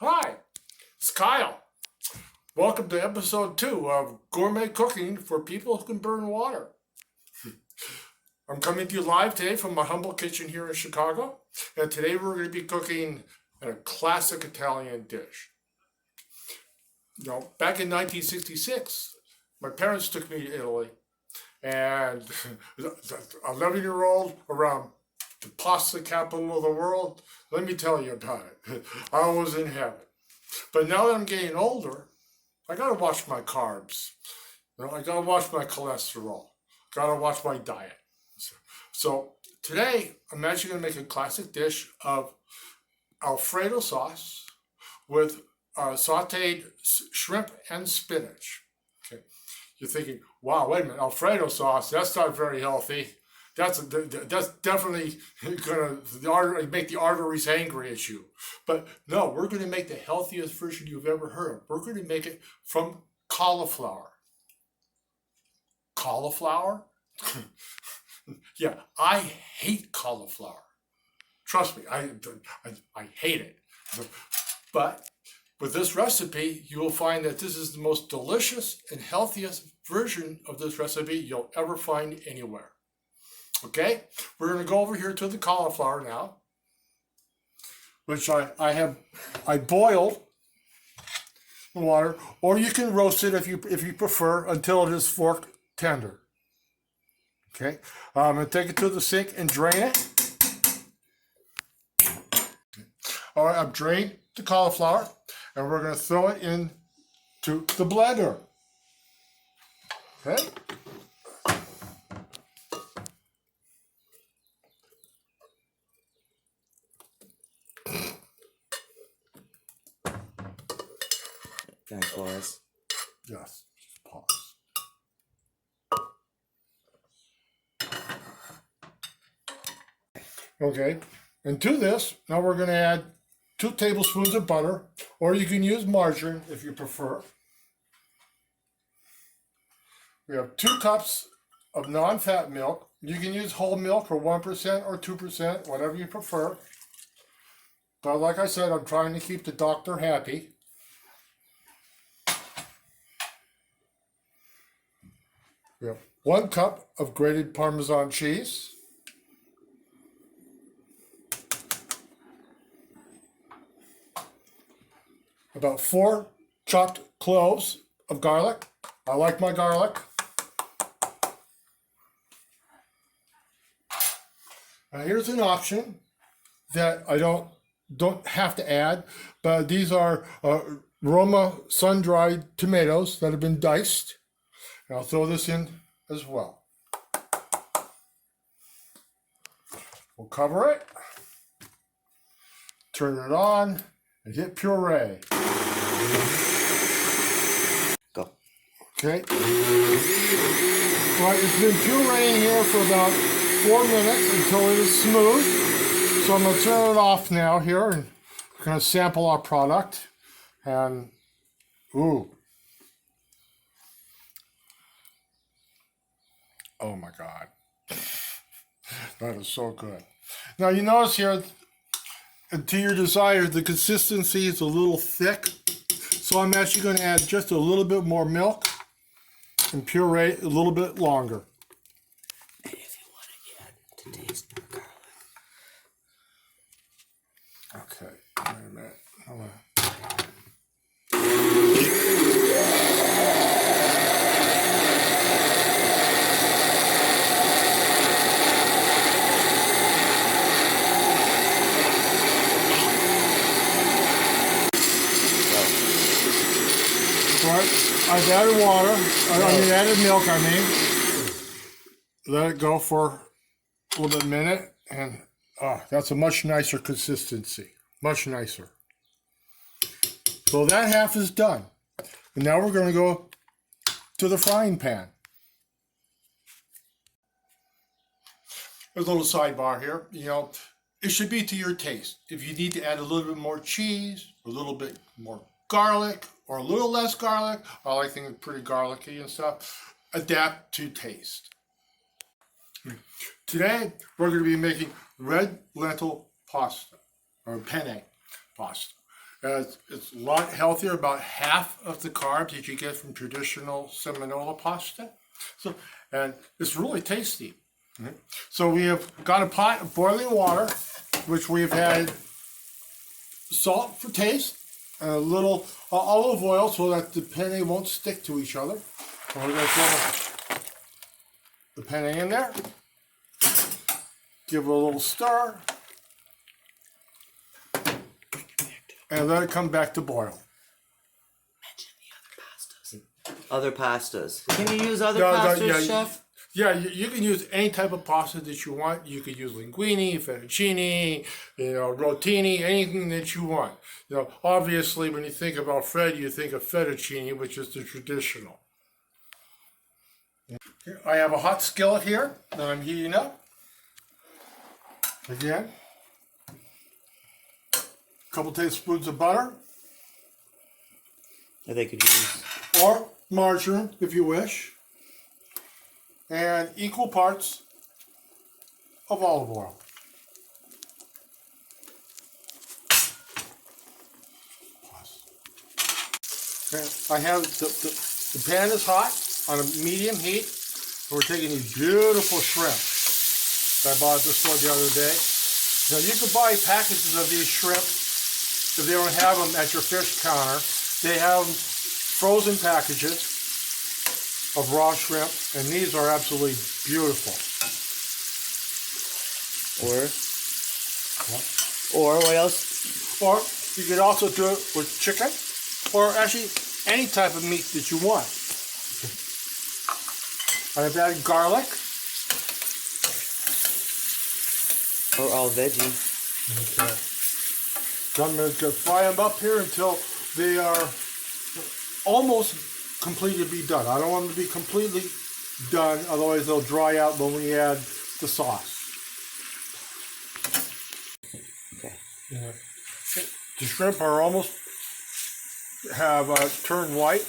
Hi, it's Kyle. Welcome to episode 2 of Gourmet Cooking for People Who Can Burn Water. I'm coming to you live today from my humble kitchen here in Chicago, and today we're going to be cooking a classic Italian dish. Back in 1966, my parents took me to Italy, and 11-year-old around the pasta capital of the world. Let me tell you about it. I was in heaven. But now that I'm getting older, I gotta watch my carbs. I gotta watch my cholesterol. Gotta watch my diet. So today, I'm actually gonna make a classic dish of Alfredo sauce with sauteed shrimp and spinach. Okay, you're thinking, wow, wait a minute, Alfredo sauce, that's not very healthy. That's definitely going to make the arteries angry at you. But no, we're going to make the healthiest version you've ever heard of. We're going to make it from cauliflower. Cauliflower? Yeah, I hate cauliflower. Trust me, I hate it. But with this recipe, you will find that this is the most delicious and healthiest version of this recipe you'll ever find anywhere. Okay, we're going to go over here to the cauliflower now, which I boiled in water, or you can roast it if you prefer until it is fork tender. Okay, I'm going to take it to the sink and drain it. All right, I've drained the cauliflower, and we're going to throw it into the blender. Okay. Can I pause? Yes, just pause. Okay, and to this, now we're going to add 2 tablespoons of butter, or you can use margarine if you prefer. We have 2 cups of non-fat milk. You can use whole milk or 1% or 2%, whatever you prefer. But like I said, I'm trying to keep the doctor happy. We have 1 cup of grated Parmesan cheese. About 4 chopped cloves of garlic. I like my garlic. Now here's an option that I don't have to add, but these are Roma sun-dried tomatoes that have been diced. And I'll throw this in as well. We'll cover it, turn it on, and hit puree. Go. Okay. Right, it's been pureeing here for about 4 minutes until it is smooth. So I'm going to turn it off now here, and we're going to sample our product. And, ooh. Oh my God. That is so good. Now you notice here, to your desire, the consistency is a little thick. So I'm actually going to add just a little bit more milk and puree a little bit longer. And if you want to add to taste more garlic. Okay, wait a minute. Hold on. Right, I've added water. Added milk. Let it go for a little bit minute, and that's a much nicer consistency. Much nicer. So that half is done. And now we're going to go to the frying pan. There's a little sidebar here. It should be to your taste. If you need to add a little bit more cheese, a little bit more garlic, or a little less garlic, I like things pretty garlicky and stuff, adapt to taste. Today, we're going to be making red lentil pasta. or penne pasta. It's a lot healthier, about half of the carbs that you get from traditional semolina pasta. So, and it's really tasty. So we have got a pot of boiling water, which we've had salt for taste, and a little olive oil so that the penne won't stick to each other. And we're going to throw the penne in there, give it a little stir, and let it come back to boil. Other pastas. Can you use other No, pastas, yeah, chef? Yeah, you can use any type of pasta that you want. You could use linguine, fettuccine, rotini, anything that you want. Obviously, when you think about Fred, you think of fettuccine, which is the traditional. I have a hot skillet here that I'm heating up. Again, a couple tablespoons of butter. That they could use. Or margarine, if you wish. And equal parts of olive oil. Okay. I have the pan is hot on a medium heat. We're taking these beautiful shrimp that I bought at the store the other day. Now you can buy packages of these shrimp if they don't have them at your fish counter. They have frozen packages of raw shrimp, and these are absolutely beautiful. Or what else? Or you could also do it with chicken, or actually any type of meat that you want. I've added garlic. Or all veggie. Okay. So I'm going to fry them up here until they are almost completely be done. I don't want them to be completely done, otherwise they'll dry out when we add the sauce. Okay. Yeah. The shrimp are almost have turned white.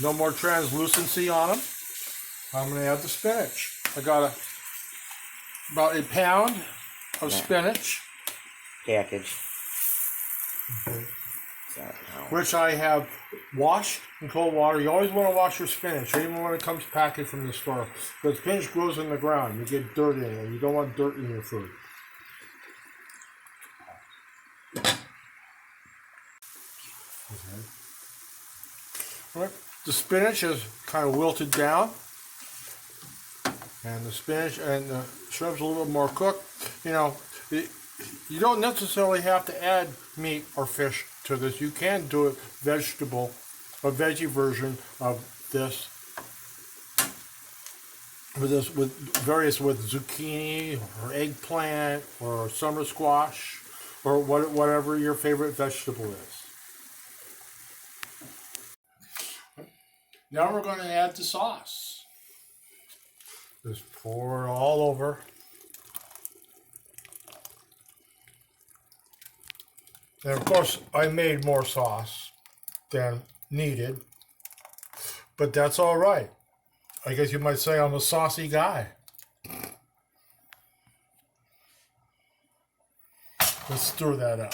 No more translucency on them. I'm going to add the spinach. I got about a pound of spinach. Package. Okay. Which I have washed in cold water. You always want to wash your spinach, even when it comes packaged from the store. Because spinach grows in the ground. You get dirt in it. You don't want dirt in your food. Okay. All right. The spinach is kind of wilted down. And the spinach and the shrimp's a little bit more cooked. You don't necessarily have to add meat or fish to this. You can do a veggie version of this. With zucchini or eggplant or summer squash or whatever your favorite vegetable is. Now we're going to add the sauce. Just pour it all over. And of course, I made more sauce than needed, but that's all right. I guess you might say I'm a saucy guy. Let's stir that up.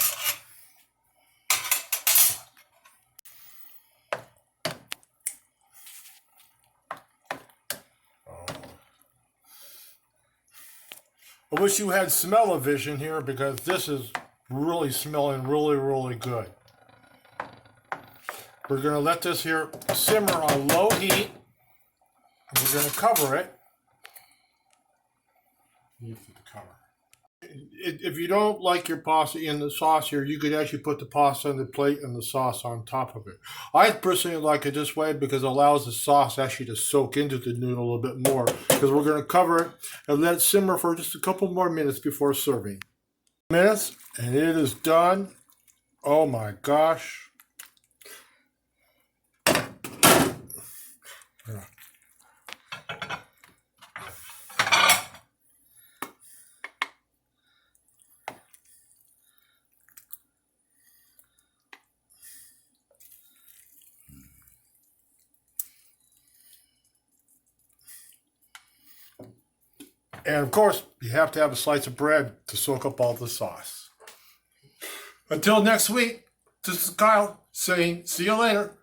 I wish you had smell-o-vision here because this is really smelling really good. We're going to let this here simmer on low heat. We're going to cover it. If you don't like your pasta in the sauce here, you could actually put the pasta on the plate and the sauce on top of it. I personally like it this way because it allows the sauce actually to soak into the noodle a bit more. Because we're going to cover it and let it simmer for just a couple more minutes before serving. Minutes and it is done. Oh my gosh. And of course, you have to have a slice of bread to soak up all the sauce. Until next week, this is Kyle saying, see you later.